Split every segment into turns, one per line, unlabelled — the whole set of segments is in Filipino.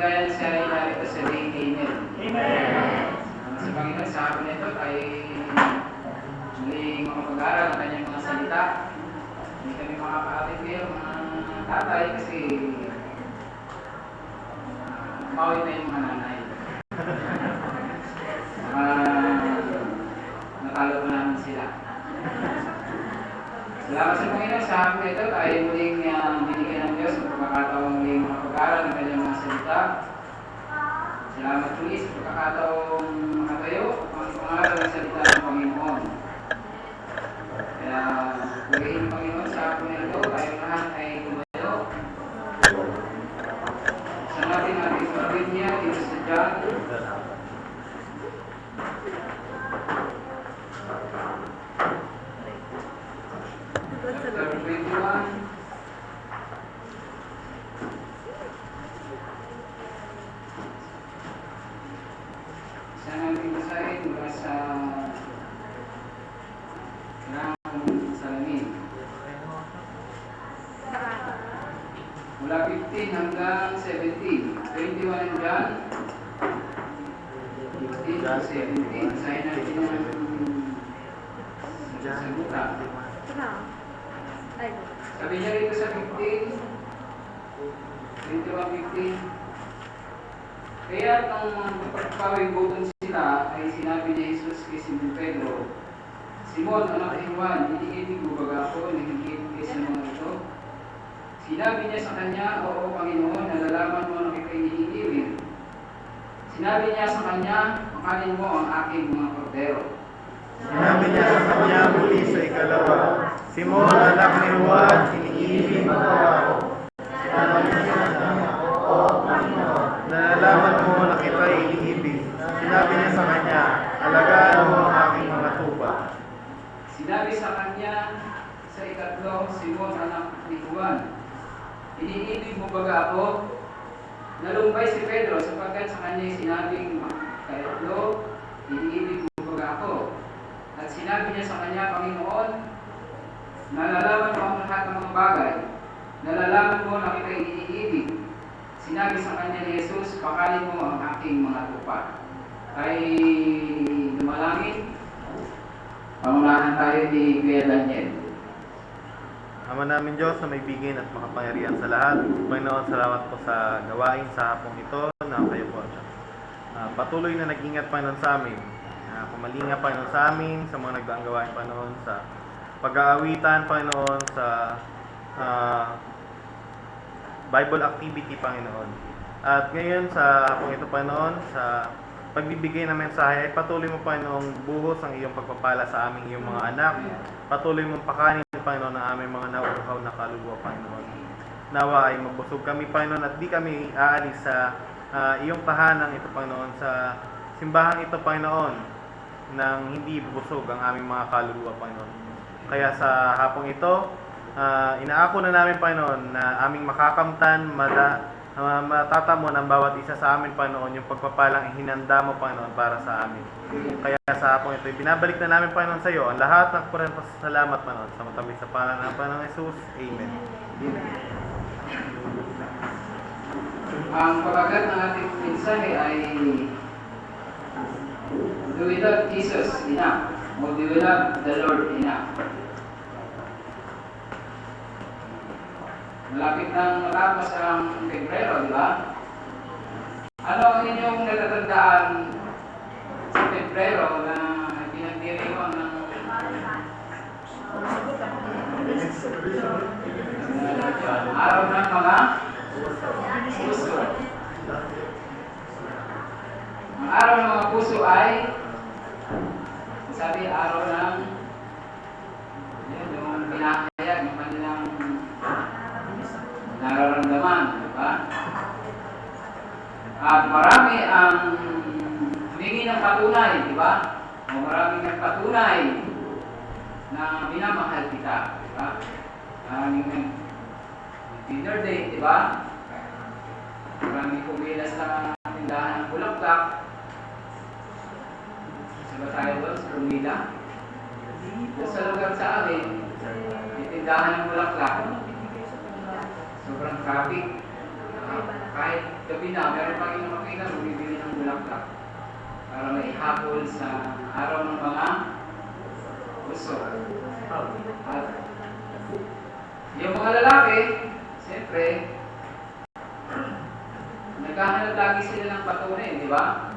kaligayahan siya ay narito sa day. Amen.
Amen.
Sa Panginoon, sa hapon nito ay muling makapag-aral ang kanyang mga salita. Hindi kami makakaapit ngayon mga tatay kasi mawit na yung mga nanay. Natalo ko namin sila. Salamat sa Panginoon, sa hapon nito tayo muling binigyan ng Diyos ang pagkakataong muling makapag-aral ng kanyang mga salita. Salamat po sa pagkakataong makatayo ang pangaral ng salita ng Panginoon. Kaya purihin ng Panginoon sa hapon nito, tayo lahat ay tumayo. Sa natin ating pagkakalin niya dito sa John. Chapter 21. Sa natin basahin mula sa salamin. Mula 15 hanggang 17. 21 and John. 15 to 17. Basahin natin ang sagutan. Sabi niya rito sa 15, 21:15, kaya nang pagpawigutan sila ay sinabi ni Jesus kay Simon Pedro, Simon, anak ni Juan, iniibig mo ba ako na higit kaysa mga ito? Sinabi niya sa kanya, oo Panginoon, nalalaman mo na kita iniibig. Sinabi niya sa kanya, makalin mo ang aking mga kordero.
Sinabi niya sa kanya muli sa ikalawa, Simon, anak ni Juan, iniibig mo ba ako? Sinabi niya sa kanya, oo Panginoon, nalalaman mo na kita iniibig. Sinabi niya sa kanya, alagaan mo ang aking mga tupa.
Sinabi sa kanya sa ikatlo, Simon, anak ni Juan, iniibig mo ba ako? Nalumbay si Pedro sapagkat sa kanya sinabing ikatlo, iniibig mo ba ako? At sinabi niya sa kanya, Panginoon, nalalaman mo ang lahat ng mga bagay. Nalalaman mo na kita iniibig. Sinabi sa kanya ni Jesus, pakalin mo ang aking mga tupa. Ay lumalangin. Pangunahan tayo ni Kuya Daniel.
Ama namin Diyos na may bigin at makapangyarihan sa lahat. Panginoon, salamat po sa gawain sa hapong ito na kayo po. Patuloy na nag-ingat Panginoon sa amin. Kumalinga Panginoon sa amin, sa mga nagdaang gawain Panginoon, sa pag-aawitan Panginoon, sa Bible activity Panginoon. At ngayon sa hapong ito Panginoon, sa pagbibigay ng mensahe ay patuloy mo Panginoong buhos ang iyong pagpapala sa aming iyong mga anak. Patuloy mong pakanin Panginoon ang aming mga nauuhaw na kaluluwa Panginoon. Nawa ay mabusog kami Panginoon at di kami aalis sa iyong tahanang ito Panginoon, sa simbahang ito Panginoon, nang hindi busog ang aming mga kaluluwa Panginoon. Kaya sa hapong ito, inaako na namin Panginoon na aming makakamtan, matatamon ang bawat isa sa amin Panginoon yung pagpapalang ihinanda mo Panginoon para sa amin. Kaya sa hapong ito, binabalik na namin Panginoon sa iyo ang lahat ng purihan pasasalamat Panginoon sa matamis sa pangalan ng Panginoon Jesus. Amen.
Ang pagkagat ng ating mensahe ay do we love Jesus enough? O do we love the Lord enough? Malapit nang matapos ang Pebrero, di ba? Ano ang inyong natatandaan sa Pebrero na pinagdiriwang ng araw ng mga puso? Ang araw ng mga puso ay sabi araw ng yung pinakayag ng kanilang nararamdaman, di ba? At marami ang humingi ng patunay, di ba? O maraming nagpatunay na minamahal kita, di ba? Maraming dinner date, di ba? Maraming kumilas na tindahan ng bulaklak. Sa tayo doon, sa Rumila. Sa lugar sa amin, may tindahan ng bulaklak. Sobrang traffic. kahit gabi na, meron pa rin makita, bumibili ng bulaklak para may habol sa araw ng mga puso. At yung mga lalaki, siyempre, naghahanap lagi sila ng patunay, di ba?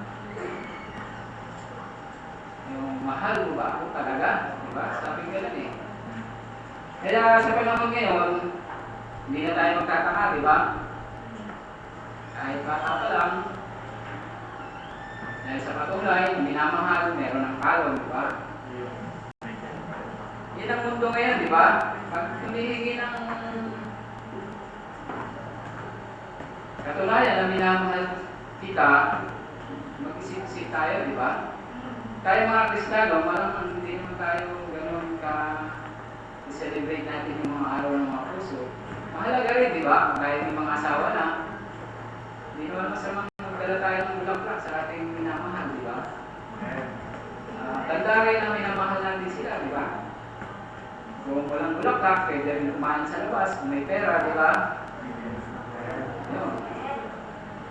Yung mahal mo ba ako talaga? Di ba? Sabi gano'n eh. Kaya sa panahon ngayon, hindi na tayo magtataka, di ba? Kahit bata pa lang, dahil sa patunay, minamahal, meron ng kalong, di ba? Yan ang mundo ngayon, di ba? Pag humihingi ng katunayan na minamahal kita, mag-isip-isip tayo, di ba? Tayo mga Kristiyano, malamang hindi naman tayo gano'n celebrate natin yung mga araw ng mga puso. Mahalaga rin, di ba? Kahit may mga asawa na, hindi naman masamang magdala tayo ng bulaklak sa ating minamahal, di ba? Tanda rin na minamahal natin sila, di ba? Kung walang bulaklak, pwede rin kumain sa labas, kung may pera, di ba? Yun.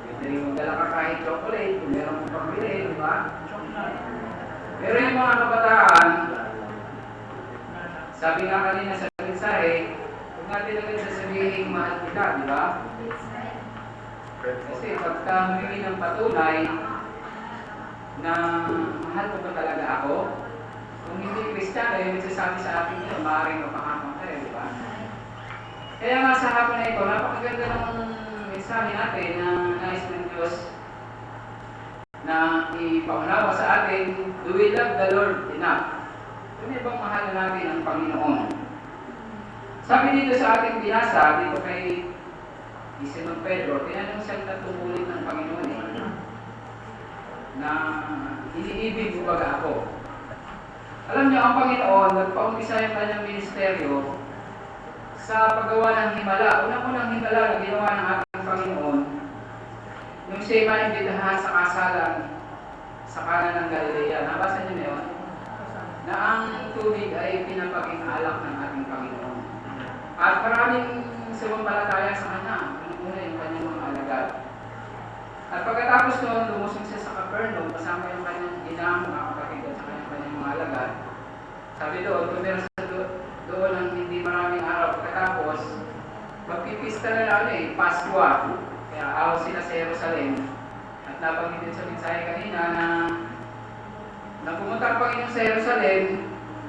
Pwede rin magdala ka kahit chocolate, kung meron mo pambili, di ba? Pero yung mga kabataan, sabi nga kanina sa mensahe, huwag natin agad sasabihin mahal kita, di ba? Kasi pagka humingi ng patunay na mahal ko ba talaga ako, kung hindi Kristiyano, yung nagsasabi sa akin yun, maaaring mapakamang tayo, di ba? Kaya nga sa hapon na ito, napakaganda ng mensahe natin na nais ng Diyos na ipaunawa sa atin, do we love the Lord enough? Kung bang mahal natin ang Panginoon? Sabi dito sa ating binasa, dito kay Simon Pedro, tinanong siya natutulit ng Panginoon na iniibig mo ba ako? Alam niyo, ang Panginoon, nagpaumpisa yung kanyang ministeryo sa paggawa ng himala. Unang-unang himala na ginawa ng ating Panginoon, nung siya'y maimbitahan sa kasalan sa kanan ng Galilea. Nabasa niyo na yun? Na ang tubig ay pinapaging alak ng ating Panginoon. At maraming sumampalataya sa Kanya. Unang-una yung kanyang mga alagad. At pagkatapos noon, lumusong siya sa Capernaum, kasama yung kanyang ina, mga kapatid at sa kanyang mga alagad. Sabi doon, tumira sa doon ng hindi maraming araw. Pagkatapos, magpipista na lang Paskwa. Kaya ahaw sila sa Jerusalem. At nabanggit din sa mensahe kanina na pumunta ang Panginoon sa Jerusalem,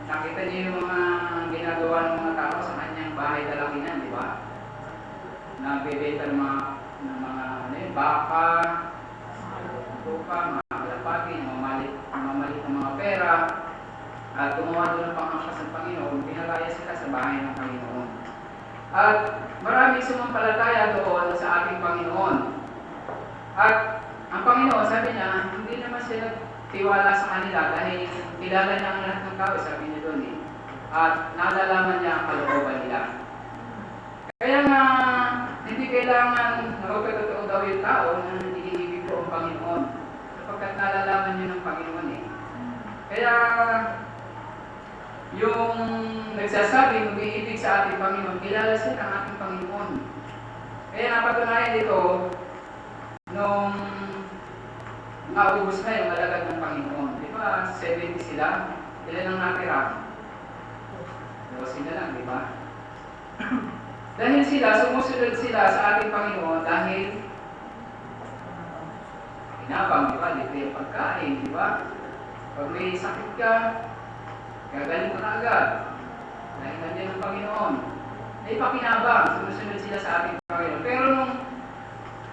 nakita niyo yung mga ginagawa ng mga tao sa kanyang bahay dalakinan, di ba? Nagbebenta ng mga baka, tupa, mga kalapati, mamalit ng mga pera, at gumawa doon ng pangangkas ng Panginoon, pinalaya sila sa bahay ng Panginoon. At maraming sumampalataya doon sa ating Panginoon. At ang Panginoon, sabi niya, hindi naman sila tiwala sa kanila dahil kilala niya ang lahat ng tao, sabi niya doon eh. At nalalaman niya ang kalooban nila. Kaya nga, hindi kailangan magpatotoo daw yung tao na iniibig ko ang Panginoon. Sapagkat nalalaman niyo ng Panginoon eh. Kaya, yung nagsasabi, mag-iibig sa ating Panginoon, kilala sila ang ating Panginoon. Kaya napatunayan dito, nung naubos na yung alagad ng Panginoon. Di ba, 70 sila? Ilan ang natira? 12 na lang, di ba? Dahil sumusunod sila sa ating Panginoon dahil inabang, di ba? Libre ang pagkain, di ba? Pag may sakit ka, gagaling ka na agad. Dahil nandiyan ang Panginoon. Ay pakinabang, sumusunod sila sa ating Panginoon. Pero nung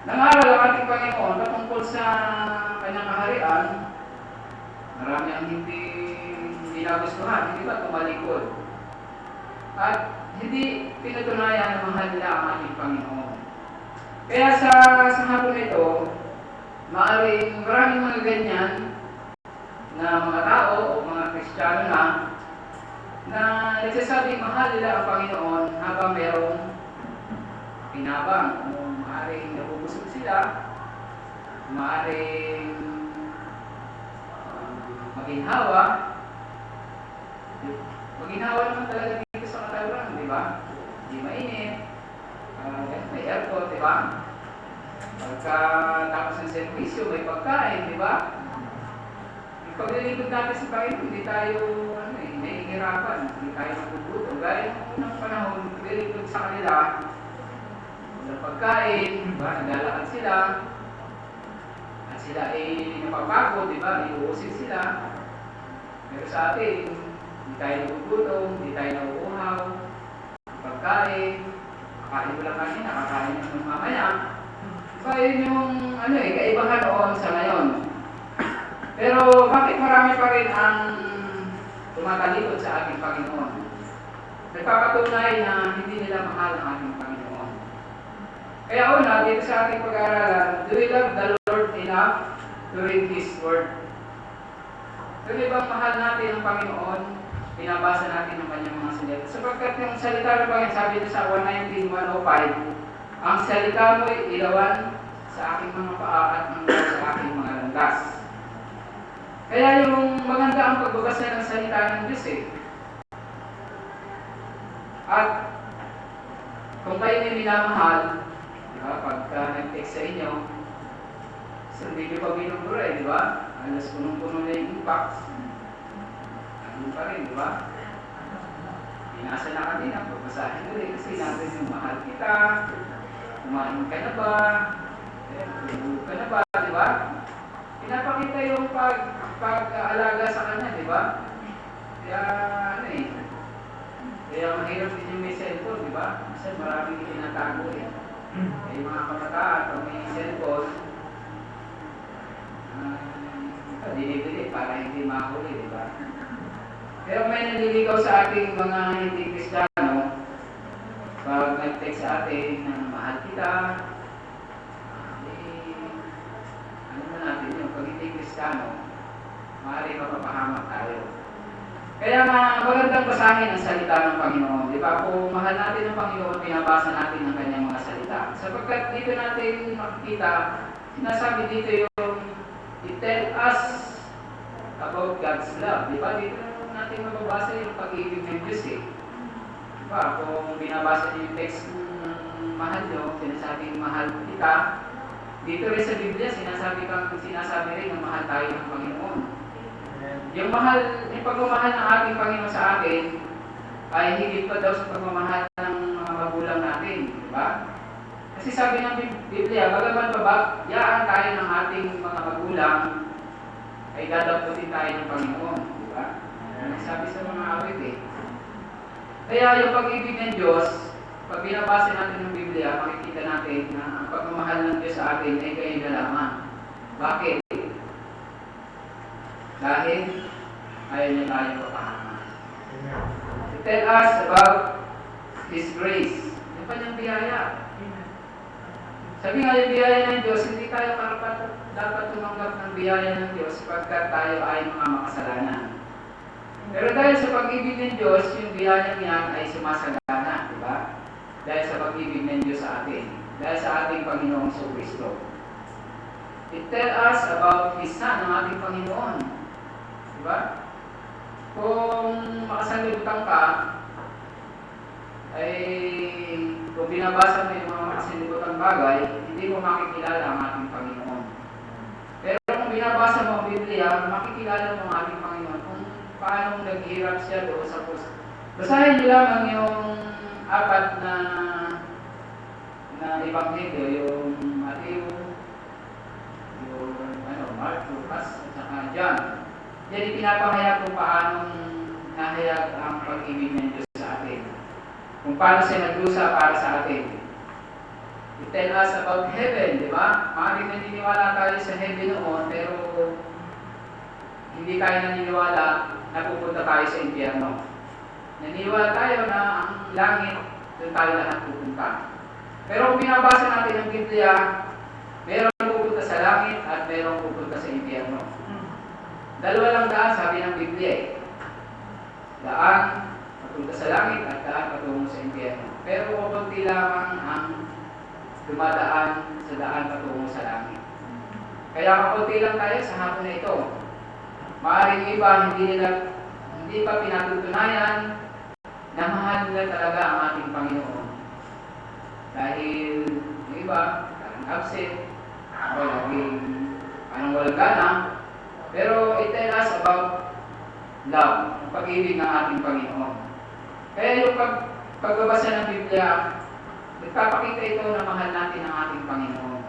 nangaral ang ating Panginoon patungkol sa kanyang kaharian, marami ang hindi nagustuhan, hindi ba tumalikod? At hindi pinatunayan na mahal nila ang ating Panginoon. Kaya sa hapon ito, maraming mga ganyan na mga tao o mga Kristiyano na nagsasabi mahal nila ang Panginoon habang merong pinabang. Maaaring nabubusog sila, maaaring maginhawa. Maginhawa naman talaga dito sa Katawan, di ba? Di mainit, may aircon, di ba? Pagka tapos ng servisyo, may pagkain, di ba? Yung paglilingkod natin sa Panginoon, hindi tayo nahihirapan, hindi tayo nagugutom. Gaya ng unang panahon, paglilingkod sa kanila, walang pagkain, di ba? Naglalakad sila, at sila ay napapagod, di ba? Iuusig sila. Pero sa atin, hindi tayo nagugutom, hindi tayo nauuhaw, pagkain, kakain mo lang kanina, kakain mo mamaya. So, yun yung kaibahan noon sa ngayon. Pero bakit marami pa rin ang tumatalikod sa ating Panginoon? Nagpapatunay na hindi nila mahal ang ating Panginoon. Kaya una, dito sa ating pag-aaralan, do we love the Lord enough to read His Word? Kung bang mahal natin ang Panginoon, binabasa natin ang kanyang mga salita. Sapagkat yung salita ng Panginoon, sabi nito sa 119:105, ang salita mo ay ilawan sa aking mga paa at hanggang sa aking mga landas. Kaya yung maganda ang pagbabasa ng salita ng Diyos eh. At kung kayo may minamahal, di ba, pagka nag-text sa inyo, hindi nyo pa binubura eh, di ba? Alas punong-puno na yung inbox. Ano pa rin, di ba? Pinasa na kanina, pagbasahin ulit kasi natin yung mahal kita, kumain ka na ba, tulog ka na ba, di ba? Pinapakita yung pag-aalaga sa kanya, di ba? Kaya, kaya mahirap din yung may cellphone, di ba? Kasi maraming tinatago eh. Kaya yung mga kabataan, pag may cellphone, dinibili para hindi mahuli, di ba? Pero may naliligaw sa ating mga hindi Kristiyano, pag nag-text sa atin na mahal kita, ano na natin yun, pag hindi Kristiyano, maaari mapapahamak tayo. Kaya magandang basahin ang salita ng Panginoon. Di ba? Kung mahal natin ang Panginoon, pinabasa natin ang kanyang mga salita. Sapagkat dito natin makikita, sinasabi dito yung it tell us about God's love. Di ba? Dito natin mababasa yung pag-ibig ng Diyos eh. Di ba? Kung binabasa niyo yung text ng mahal nyo, sinasabing mahal kita, dito rin sa Biblia, sinasabi rin na mahal tayo ng Panginoon. Yung pagmamahal ng ating Panginoon sa atin, ay higit pa daw sa pagmamahal ng mga magulang natin. Di ba? Kasi sabi ng Biblia, bagaman pababayaan tayo ng ating mga magulang, ay dadaputin tayo ng Panginoon. Di ba? Sabi sa mga awit eh. Kaya yung pag-ibig ng Diyos, pag binabasa natin ng Biblia, makikita natin na ang pagmamahal ng Diyos sa atin ay ganyan na lamang. Bakit? Dahil ayaw niya tayo papahamak. Tell us about His grace. Yung kanyang biyaya. Sabi nga yung biyaya ng Diyos, hindi tayo dapat tumanggap ng biyaya ng Diyos pagkat tayo ay mga makasalanan. Pero dahil sa pag-ibig ng Diyos, yung biyaya niya ay sumasagana, di ba? Dahil sa pag-ibig ng Diyos sa atin, dahil sa ating Panginoong Kristo. It tell us about His Son, ang ating Panginoon. Di ba? Kung makasanlibutan ka, ay kung binabasa mo yung mga makasanlibutang bagay, hindi mo makikilala ang ating Panginoon. Pero kung binabasa mo ang Biblia, makikilala mo ang ating Panginoon kung paano naghihirap siya doon sa puso. Basahin niyo lamang yung apat na ebanghelyo, yung Mateo, yung Mark, Lucas, at saka John. Yan ipinapahayag kung paano nahayag ang pag-ibig ng Diyos sa atin. Kung paano siya nagdusa para sa atin. It tell us about heaven, di ba? Maaaring naniniwala tayo sa heaven noon, pero hindi tayo naniniwala na pupunta tayo sa impyerno. Naniniwala tayo na ang langit, doon tayo lahat pupunta. Pero kung binabasa natin ang Biblia, meron pupunta sa langit at meron pupunta sa impyerno. Dalawa lang daan, sabi ng Biblia eh. Daan patungo sa langit at daan patungo sa impyerno. Pero kukunti lamang ang dumadaan sa daan patungo sa langit. Kaya kukunti lang tayo sa hapon na ito. Maaaring iba hindi pa pinatutunayan na mahal nila talaga ang ating Panginoon. Dahil yung iba, absent, o laging parang walang gana. Pero it tells us about love, ang pag-ibig ng ating Panginoon. Kaya yung pagbabasa ng Biblia, nagpapakita ito na mahal natin ang ating Panginoon.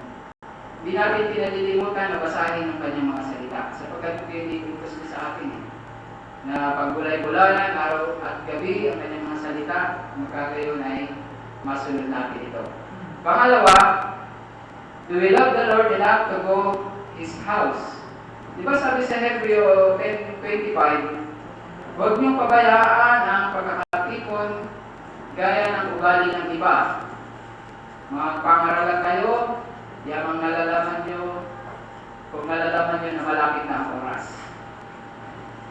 Hindi natin pinalilimutan na basahin ang kanyang mga salita, sapagkat ito yung iniutos ko sa atin. Na paggulay-gulayan, araw at gabi, ang kanyang mga salita, magkagayon ay masunod natin ito. Pangalawa, do we love the Lord enough to go His house? Di ba sabi sa Hebreo 10:25, huwag niyong pabayaan ang pagkakatipon gaya ng ugali ng iba. Mga pangaralan kayo, yamang nalalaman niyo, kung nalalaman niyo na malapit na ang oras.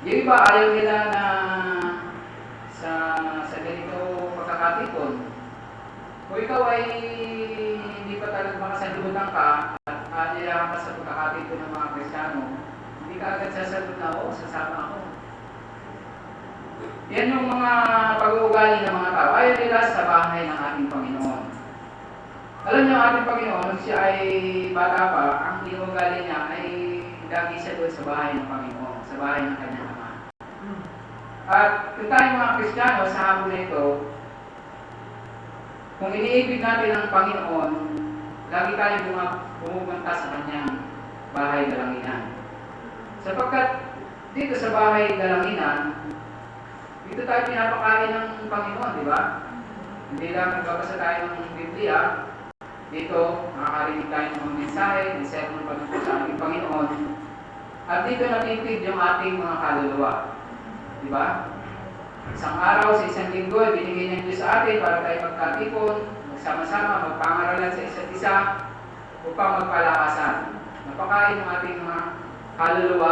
Yung iba ayaw nila na sa ganito pagkakatipon. Kung ikaw ay hindi pa talaga makasagutan ka at aanyayahan ka sa pagkakatipon ng mga Kristiyano, hindi ka agad sasagot na, oo, sasama ako. Yan yung mga pag-uugali ng mga tao. Ayaw nila sa bahay ng ating Panginoon. Alam niyo, ang ating Panginoon, nung siya ay bata pa, ang inuugali niya ay lagi siya doon sa bahay ng Panginoon, sa bahay ng kanyang Ama. At kung tayong mga Kristiyano sa hapon na ito, kung iniibig natin ang Panginoon, lagi tayong pumupunta sa kanyang bahay dalanginan. Sapagkat dito sa bahay dalanginan, dito tayo pinapakain ng Panginoon, di ba? Hindi lang nagbabasa tayo ng Biblia, dito makakarinig tayo ng mga mensahe, ng sermon pagdating sa ating Panginoon, at dito natitid yung ating mga kaluluwa. Di ba? Isang araw sa isang linggo, binigay ng Diyos sa atin para tayo magkatipon, magsama-sama, magpangaralan sa isa't isa, upang magpalakasan. Napakain ng ating mga kaluluwa,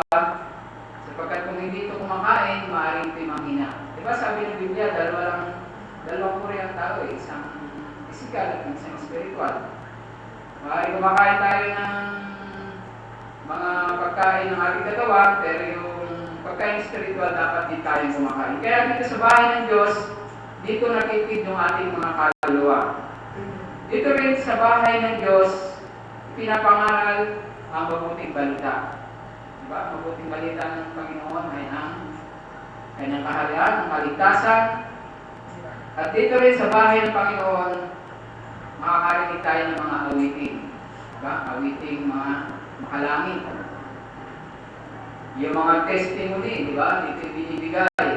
sapagkat kung hindi ito kumakain, maaaring ito'y manghina. Di ba sabi ng Biblia, dalawang puri ang tao, isang physical at isang spiritual. Maaaring kumakain tayo ng mga pagkain ng ating katawan, pero yung pagkain spiritual dapat din tayong kumakain. Kaya dito sa bahay ng Diyos, dito nakikid yung ating mga kaluluwa. Dito rin sa bahay ng Diyos, pinapangaral ang mabuting balita. Diba? Mabuting balita ng Panginoon ay ang kanyang kaharian, ang kaligtasan. At dito rin sa bahay ng Panginoon, makakarinig tayo ng mga awiting. Diba? Awiting mga makalangit. Yung mga testimony, di ba? Dito yung binibigay.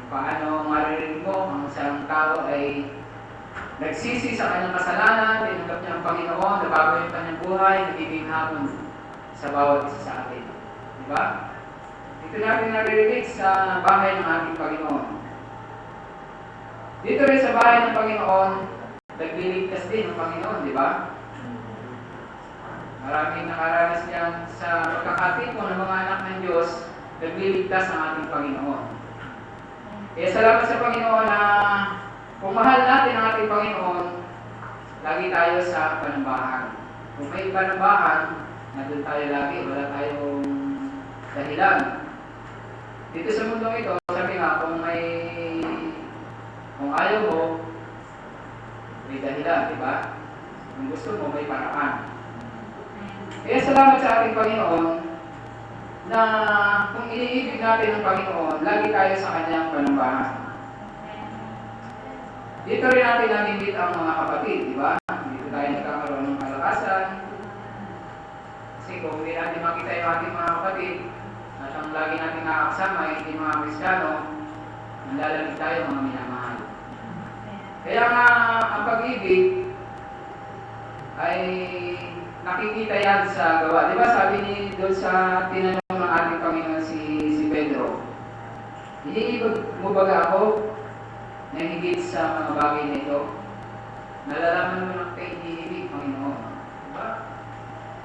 Paano maririnig mo ang isang tao ay nagsisi sa kanyang kasalanan, tinanggap niya ang Panginoon, nabago yung kanyang buhay, nagiging hamon sa bawat isa sa atin. Di ba? Dito natin naririnig sa bahay ng ating Panginoon. Dito rin sa bahay ng Panginoon, nagliligtas din ng Panginoon, di ba? Maraming nakaranas niyan sa pagkakatipon ng mga anak ng Diyos, nagliligtas ang ating Panginoon. Kaya salamat sa Panginoon na kung mahal natin ang ating Panginoon, lagi tayo sa panambahan. Kung may panambahan, nandun tayo lagi, wala tayong dahilan. Dito sa mundong ito, sabi nga, kung ayaw mo, may dahilan, di ba? Kung gusto mo, may paraan. Kaya salamat sa ating Panginoon na kung iniibig natin ang Panginoon, lagi tayo sa kanyang panambahan. Dito rin natin namimit ang mga kapatid, di ba? Dito tayo nagkakaroon ng kalakasan. Kasi kung hindi natin makita yung ating mga kapatid, at ang lagi natin nakakasama ay hindi mga Kristiyano, nanlalamig tayo mga minamahal. Kaya nga, ang pag-ibig ay nakikita yan sa gawa. Di ba sabi ni doon sa tinanong ng ating Panginoon si Pedro, iniibig mo ba ako na higit sa mga bagay na ito? Nalalaman mo ng kay iniibig, Panginoon. Diba?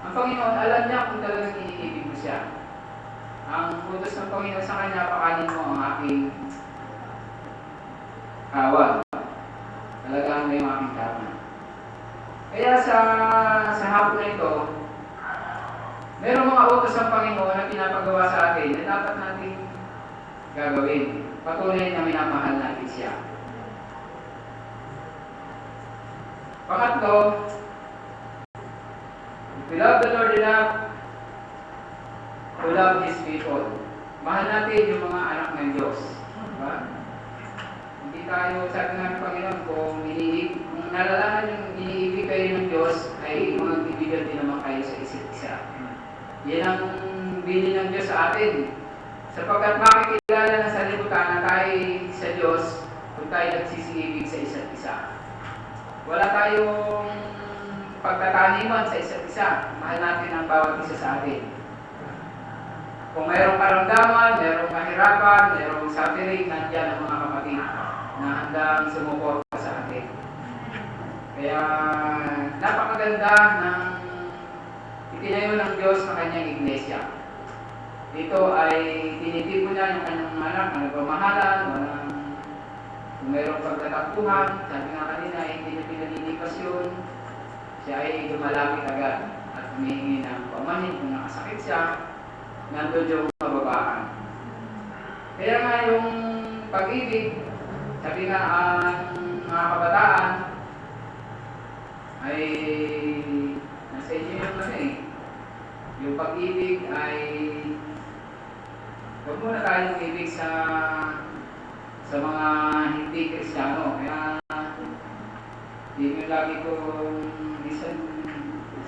Ang Panginoon, alam niya kung talagang iniibig mo siya. Ang utos ng Panginoon sa kanya, pakanin mo ang aking kawal. Talagang may aking tama. Kaya sa hapon na ito, merong mga utos ng Panginoon na pinapagawa sa atin na dapat natin gagawin. Patuloy na minamahal natin siya. Pangatlo, We love the Lord enough to love His people. Mahal natin yung mga anak ng Diyos. Diba? Hindi tayo, sabi nga ng Panginoon, kung nalalaman yung iniibig kayo ng Diyos, ay mga kaibigan din naman kayo sa isa't isa. Yan ang bili ng Diyos sa atin. Sapagkat makikilala na sa libutan na tayo sa Diyos kung tayo nagsisiibig sa isa't isa. Wala tayong pagtataniman sa isa't isa. Mahal natin ang bawat isa sa atin. Kung mayroong karamdaman, mayroong kahirapan, mayroong suffering, nandiyan ang mga kapatid na handang sumuporta sa atin. Kaya napakaganda ng itinayo ng Diyos sa kanyang iglesia. Dito ay tinitipon niya yung kanyang anak na nagmamahalan, kung mayroong pagtatakbuhan, sabi nga kanina, hindi niya pinalilipas yun. Siya ay lumalapit agad at humihingi ng pamanin kung nakasakit siya, nandun yung mababaan. Kaya nga yung pag-ibig, sabi nga ang mga kabataan, ay nasa inyo yung yung pag-ibig ay huwag muna tayong ibig sa mga hindi Kristiyano. Kaya yun yung lagi kong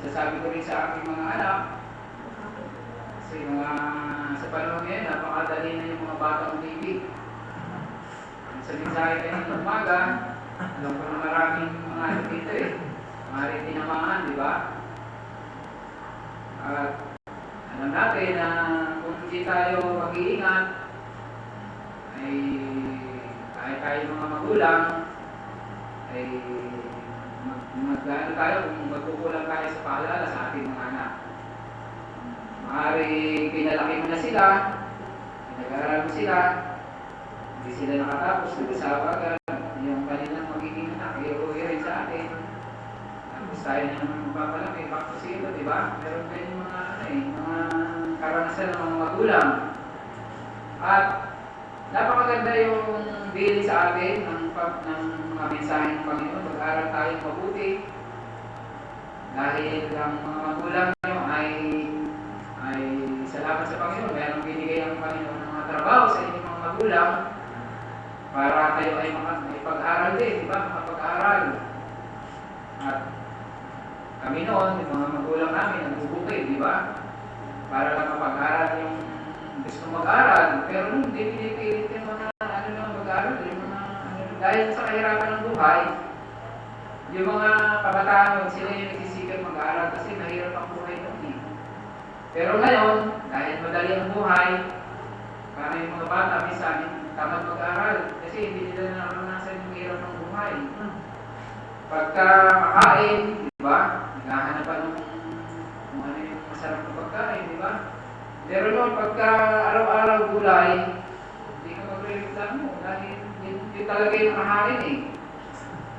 sasabi ko rin sa aking mga anak. Kasi sa panahon ngayon, napakadali na yung mga batang umibig. Sa mensahe kayo ng umaga, alam ko na maraming mga ano dito maraming tinamaan, di ba? At alam natin na kung hindi tayo mag-iingat, ay kahit tayo mga magulang, ay mag-ano tayo kung magkukulang tayo sa paalala sa ating mga anak. Maaaring pinalaki mo na sila, pinag-aaral mo sila, hindi sila nakatapos, nag-asawa agad, yung kanilang magiging anak, i-uwi rin sa atin. Tapos tayo na naman magpapalaki, back to zero, di ba? Meron din yung mga, mga karanasan ng mga magulang. At napakaganda yung bilin sa atin ng mga mensahe ng Panginoon. Mag-aral tayong mabuti. Dahil ang mga magulang nyo ay salamat sa Panginoon. Mayroong binigay ng Panginoon ng mga trabaho sa inyong mga magulang para kayo ay pag-aral din, di ba? Makapag-aral. At kami noon, yung mga magulang namin, nagbubukid, di ba? Para lang mapag-aral yung gusto mag-aral. Pero hindi pinipilit yung mga mag-aral, yung mga dahil sa kahirapan ng buhay, yung mga kabataan, sila yung nagsisikat mag-aral kasi mahirap ang buhay noon. Pero ngayon, dahil madali ang buhay, para yung mga bata, minsan, tamad mag-aral kasi hindi nila naranasan yung hirap ng buhay. Pagka makain, di ba? Naghahanap pa ng kung ano yung masarap na pagkain, di ba? Pero noon, pagka araw-araw gulay, hindi ka magre-reklamo dahil yun talaga yung nakahain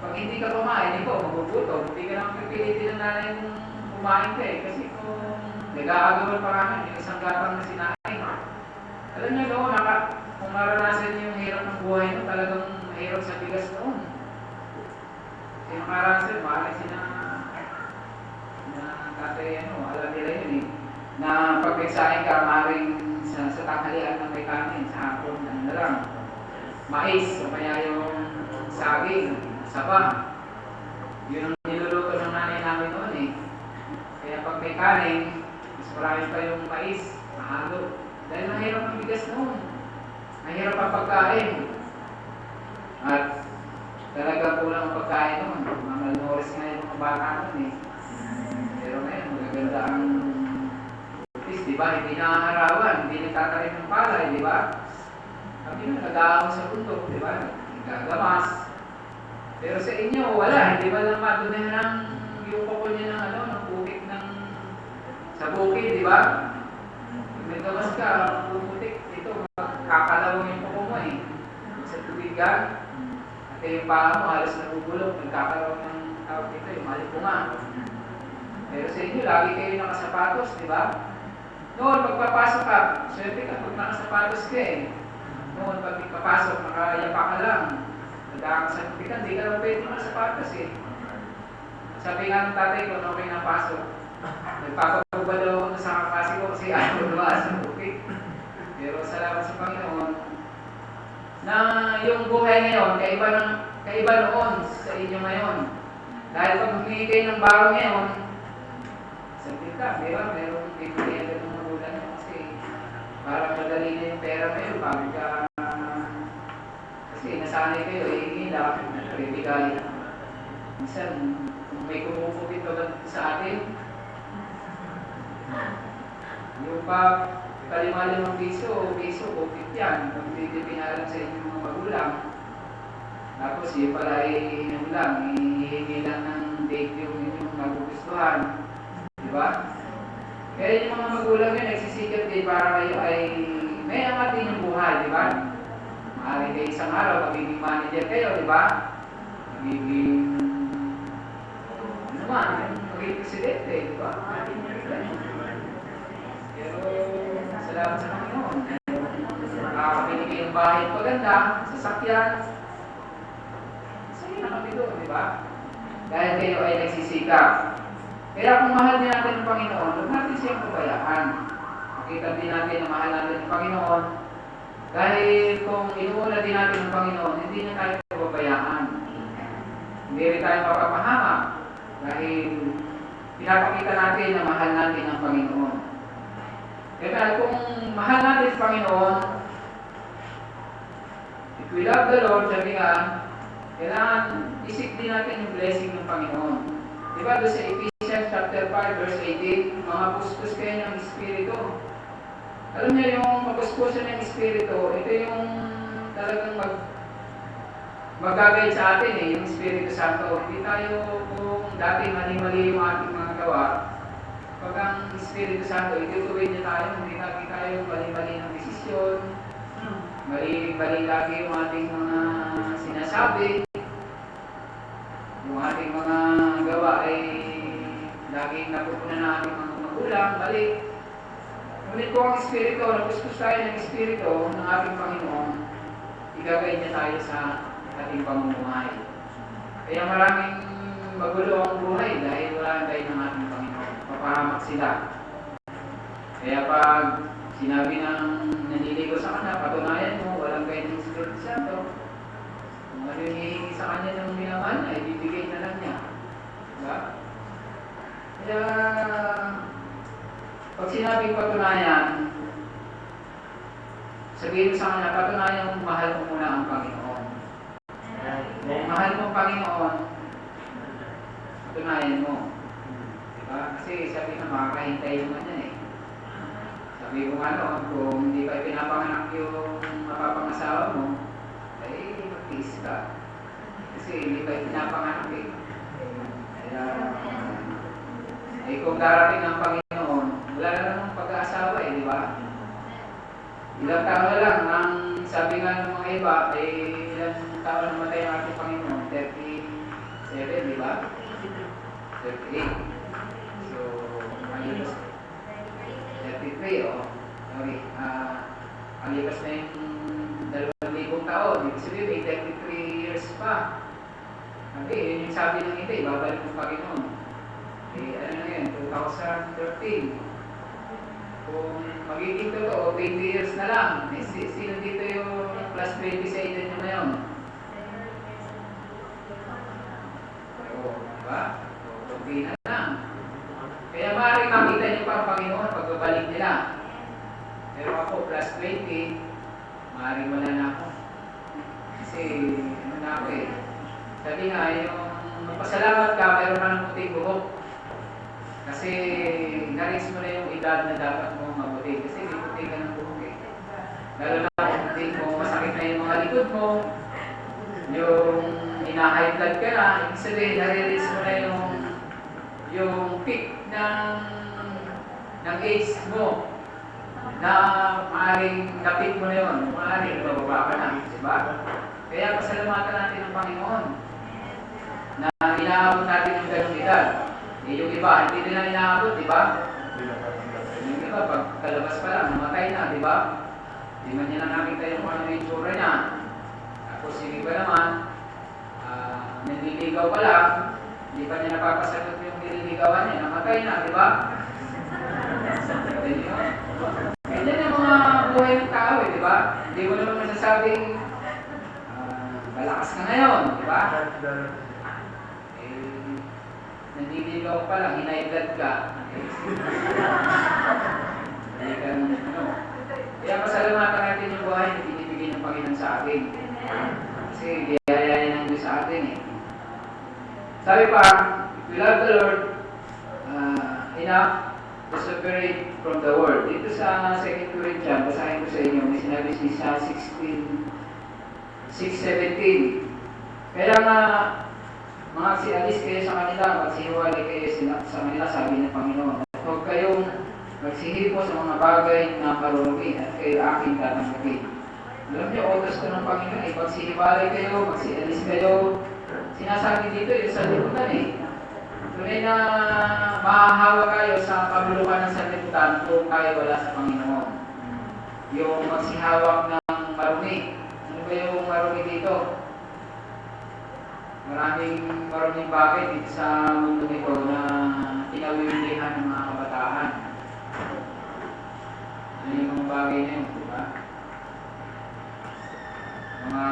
Pag hindi ka kumain, ikaw magugutom. Hindi ka naman pipilitin ng nanay kung kumain ka kasi kung nag-aagawan pa namin, yung isang gatang na sinain. Alam niyo doon, kung maranasan niyo yung hirap ng buhay mo, talagang mahirap sa bigas noon. Kasi makarasan, maaaring sila na tatay, alam nila yun na pag nagsahin ka, maaaring sa tanghalian na may kanin, sa hapon, na lang. Mais, o kaya yung saging, saba. Yun ang niluluto ng nanay namin noon Kaya pag may kanin, mas marami pa yung mais, mahalo. Dahil mahirap ang bigas noon. Mahirap ang pagkain. At talaga kulang ang pagkain noon. Mamalnourished nga yung mga bata noon Pero ngayon, magaganda ang butis, di ba? Hindi nakaharawan, hindi nagtatarim ng palay, di ba? Kami na nag-aawang sa bundok, di ba? Nagagamas. Pero sa inyo, wala. Hindi ba lang matunayan ng yung kuko niya ng bukit sa bukid, di ba? Pag naggamas ka, puputik, ito, kakalawang yung kuko mo Sa tubig ka, at yung paa mo, halos nabubulok, nagkakalawang ng tawag dito, yung malipunga. Pero sa inyo, lagi kayo nakasapatos, di ba? Noon, pagpapasok ka, swerte ka pag nakasapatos ka Noon, pag ipapasok, nakayapa ka lang. Nagkakasapitan, di ka lang pwede mga sapatos Sabi nga ng tatay ko, okay na pasok. Nagpapagubad daw ako sa kakasi ko kasi ayaw lumaas ng bukit. Pero salamat sa Panginoon na yung buhay ngayon, kaiba noon sa inyo ngayon. Dahil pag humingi kayo ng baro ngayon, sabihin ka, di ba? Merong bibigyan ka ng magulang nyo kasi parang madali na yung pera ngayon, bago ka kasi nasanay kayo, hihila, bibigay. Minsan, kung may kumupukit pa sa atin, yung kalima-limang piso, bukit yan. Kung hindi pinalam sa inyong mga magulang, tapos yung pala yun lang, hihingi lang ng date yung inyong nagugustuhan. Diba? Kaya yung mga magulang yun, nagsisikap din para kayo ay may angat din yung buhay, diba? Maaari kayo isang araw, magiging manager kayo, diba? Magiging, ano man, magiging presidente, diba? Pero, salamat sa Panginoon. Nakakabili kayo ng bahay maganda, sasakyan. Sige na kami doon, di ba? Dahil kayo ay nagsisikap. Kaya kung mahal din natin ang Panginoon, huwag natin siyang pabayaan. Makita din natin na mahal natin ang Panginoon. Dahil kung inuuna din natin ang Panginoon, hindi na tayo pabayaan. Hindi rin tayo mapapahamak. Dahil pinapakita natin na mahal natin ang Panginoon. Kaya kung mahal natin ang Panginoon, if we love the Lord, sabi nga, kailangan isip din natin yung blessing ng Panginoon. Diba doon sa Ephesians chapter 5 verse 18, mga puspos kayo ng Espiritu. Alam niyo yung mapuspusan ng Espiritu, ito yung talagang magagay sa atin yung Espiritu Santo. Hindi tayo kung dati mali-mali yung ating mga gawa, pag ang Espiritu Santo, itutuwid niya tayo, hindi tayo mali-mali ng desisyon, mali-mali lagi yung ating mga sinasabi, yung ating mga gawa ay laging napupunan na ating mga magulang, mali. Ngunit kung ang Espiritu, napustos tayo ng Espiritu ng ating Panginoon, igagay niya tayo sa ating pamumuhay. Kaya maraming magulo ang buhay dahil wala tayo ng ating Panginoon. Papahamak sila. Kaya pag sinabi ng naniligo sa kanya, patunayan mo, walang kayo ng Espiritu Santo. Kung ano yung hihingi sa kanya ng minamahal niya, ibibigay na lang niya. Diba? Kaya, pag sinabing patunayan, sabihin sa kanya, patunayan mo, mahal mo muna ang Panginoon. Kung mahal mo ang Panginoon, patunayan mo. Diba? Kasi sabi na, makakahintay naman yan eh. Sabi ko kung hindi pa pinapanganak yung mapapangasawa mo, ay mag-tiis ka. Kasi hindi pa pinapanganak eh. Kaya, kung darating ang Panginoon, wala na namang pag-aasawa eh, di ba? Ilang taon na lang, ang sabi nga ng mga iba, ilang taon na matay ang ating Panginoon, 37, di ba? 38. So, alipas 33, oh. Sorry. Alipas na yung 2,000 taon. Ibig sabihin, may 33 years pa. Okay, yun yung sabi ng iba, ibabalik ng Panginoon. Ano na yun, 2013. Kung magiging totoo, 20 years na lang. Sino dito yung plus 20 sa edad nyo ngayon? Oo, diba? Okay na lang. Kaya maaaring makita nyo pa ang Panginoon pagbabalik nila. Pero ako, plus 20, maaaring wala na ako. Kasi, ano na ako eh. Sabi nga, yung magpasalamat ka, mayroon ka ng puting buhok. Kasi, na-reach mo na yung edad na dapat mo mabuti. Kasi, may puting ka ng buhok eh. Lalo na kung puting mo, masakit na yung mga likod mo, yung ina-high blood ka na, ibig sabihin, na-reach mo na yung peak ng age mo na maaaring napit mo na yun, maaaring bababa ka na, diba? Kaya pasalamatan natin ang Panginoon na inaabot natin yung ganong edad. Yung iba, hindi nila inaabot, diba? Yung iba, pagkalabas pa lang, namatay na, diba? Hindi man niya na nakita yung ano yung itsura niya. Tapos yung iba naman, nanliligaw pa lang, Hindi pa niya napapasagot yung nililigawan niya. Namatay na, di ba? Ganyan ang mga buhay ng tao, di ba? Hindi mo naman masasabing malakas ka ngayon, di ba? Nandiligaw pa lang, hinaidad ka. Hindi ka, Kaya pasalamatan natin yung buhay na binibigay ng Panginoon sa atin. Kasi biyayain ng Diyos sa atin eh. Sabi pa, we love the Lord enough to separate from the world. Dito sa 2 Corinthians, basahin ko sa inyo, may sinabi sa 6:17. Kaya nga, magsialis kayo sa kanila, magsihiwalay kayo sa kanila, sabi ng Panginoon. At huwag kayong magsihipo sa mga bagay na marurumi at kayo aking tatanggapin. Alam niyo, utos ko ng Panginoon ay magsihiwalay kayo, magsialis kayo. Sinasabi dito yung sa liputan eh. Tunay na mahahawa kayo sa kabulukan ng sanlibutan kung kayo wala sa Panginoon. Yung magsihawak ng marumi. Ano ba yung marumi dito? Maraming bagay dito sa mundo nito na pinawiwilihan ng mga kabataan. Ano yung mga bagay na yun, di ba? Mga,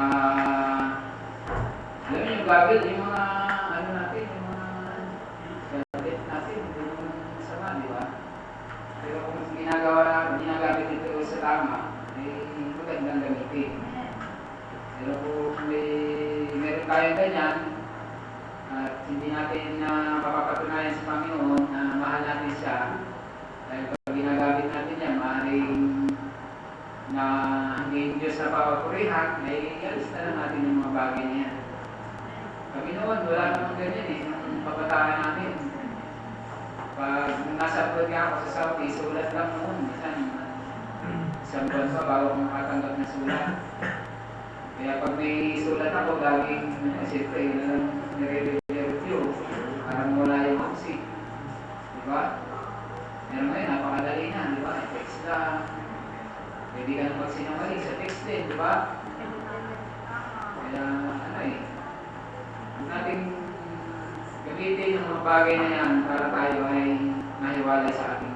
alam niyo yung gagawin, yung mga, ano natin, yung mga gadget natin, hindi yung sama, di ba? Pero kung ginagamit ito sa tama, ay magandang gamitin. Pero kung meron tayong ganyan, at hindi natin mapapatunayan sa Panginoon na mahal natin siya, dahil pag ginagamit natin yan, maaaring na hindi yung Diyos na papapurihan, ay alis na lang natin yung mga bagay na yan. Panginoon, wala namang ganyan eh, yung papataan natin. Pag nasa abroad nga ako sa Saudi, sulat lang noon, isang buwan pa bago akong makatanggap na sulat. Kaya pag may sulat ako, laging siyempre nire-review, parang wala yung maksik. Diba? Meron ngayon, napakadali na, diba? Text lang. Pwede ka na magsinungaling sa text din, diba? Kaya, huwag nating gamitin yung mga bagay na yan para tayo ay nahiwalay sa ating